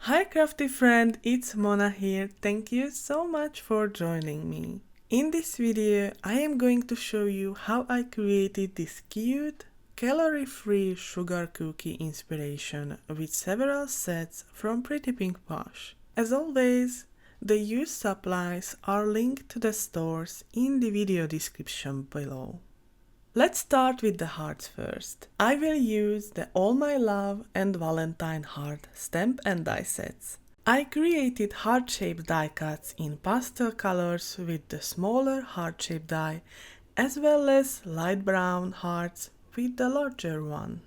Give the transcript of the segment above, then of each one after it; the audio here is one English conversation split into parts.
Hi crafty friend, it's Mona here. Thank you so much for joining me. In this video, I am going to show you how I created this cute, calorie-free sugar cookie inspiration with several sets from Pretty Pink Posh. As always, the used supplies are linked to the stores in the video description below. Let's start with the hearts first. I will use the All My Love and Valentine heart stamp and die sets. I created heart-shaped die cuts in pastel colors with the smaller heart-shaped die, as well as light brown hearts with the larger one.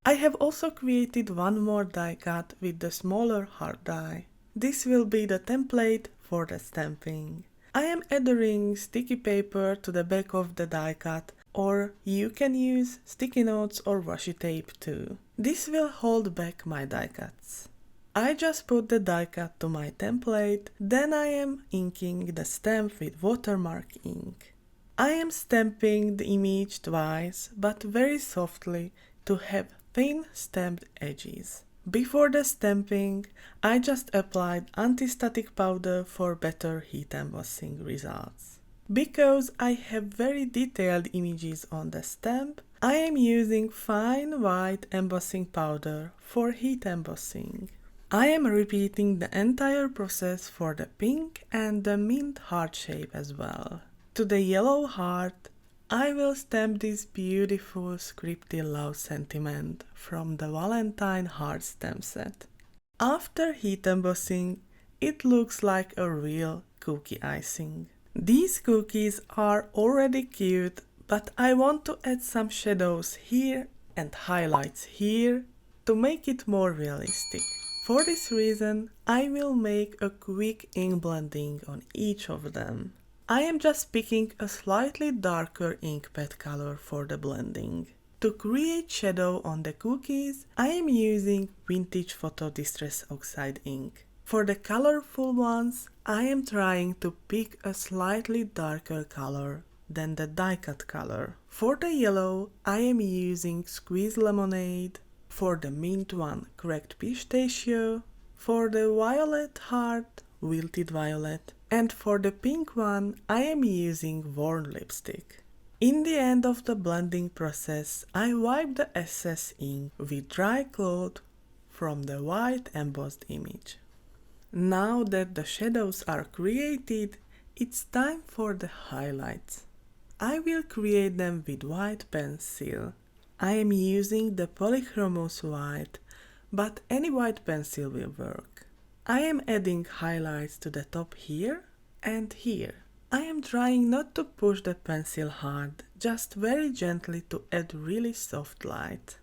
I have also created one more die cut with the smaller heart die. This will be the template for the stamping. I am adhering sticky paper to the back of the die cut, or you can use sticky notes or washi tape too. This will hold back my die cuts. I just put the die cut to my template, then I am inking the stamp with watermark ink. I am stamping the image twice, but very softly to have thin stamped edges. Before the stamping, I just applied anti-static powder for better heat embossing results. Because I have very detailed images on the stamp, I am using fine white embossing powder for heat embossing. I am repeating the entire process for the pink and the mint heart shape as well. To the yellow heart, I will stamp this beautiful scripted love sentiment from the Valentine heart stamp set. After heat embossing, it looks like a real cookie icing. These cookies are already cute, but I want to add some shadows here and highlights here to make it more realistic. For this reason, I will make a quick ink blending on each of them. I am just picking a slightly darker ink pad color for the blending. To create shadow on the cookies, I am using Vintage Photo Distress Oxide ink. For the colorful ones, I am trying to pick a slightly darker color than the die cut color. For the yellow, I am using Squeeze Lemonade. For the mint one, Cracked Pistachio. For the violet heart, Wilted Violet. And for the pink one, I am using Worn Lipstick. In the end of the blending process, I wipe the excess ink with dry cloth from the white embossed image. Now that the shadows are created, it's time for the highlights. I will create them with white pencil. I am using the Polychromos white, but any white pencil will work. I am adding highlights to the top here and here. I am trying not to push the pencil hard, just very gently to add really soft light.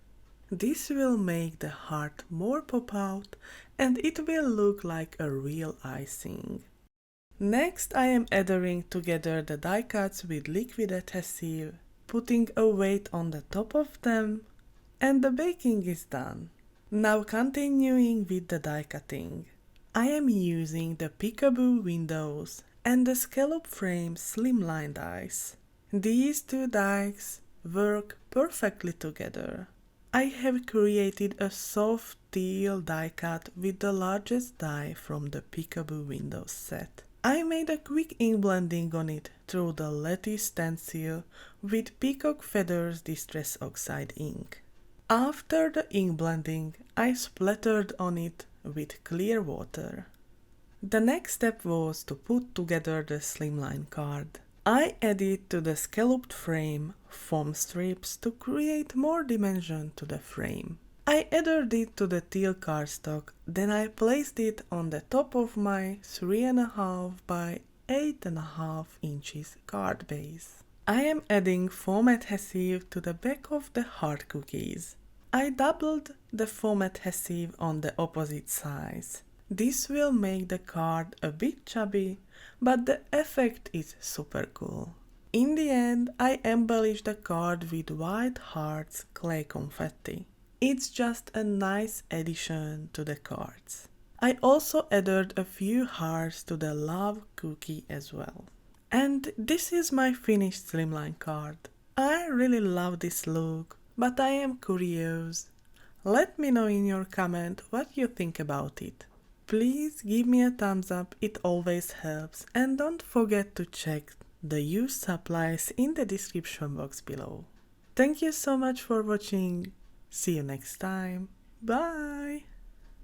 This will make the heart more pop out and it will look like a real icing. Next, I am adhering together the die cuts with liquid adhesive, putting a weight on the top of them, and the baking is done. Now continuing with the die cutting. I am using the Peekaboo windows and the scallop frame Slimline dies. These two dies work perfectly together. I have created a soft teal die cut with the largest die from the Peekaboo Windows set. I made a quick ink blending on it through the Lattice Stencil with Peacock Feathers Distress Oxide ink. After the ink blending, I splattered on it with clear water. The next step was to put together the Slimline card. I added to the scalloped frame foam strips to create more dimension to the frame. I adhered it to the teal cardstock, then I placed it on the top of my 3.5 by 8.5 inches card base. I am adding foam adhesive to the back of the heart cookies. I doubled the foam adhesive on the opposite sides. This will make the card a bit chubby, but the effect is super cool. In the end, I embellished the card with white hearts clay confetti. It's just a nice addition to the cards. I also added a few hearts to the love cookie as well. And this is my finished Slimline card. I really love this look, but I am curious. Let me know in your comment what you think about it. Please give me a thumbs up, it always helps, and don't forget to check the used supplies in the description box below. Thank you so much for watching. See you next time. Bye!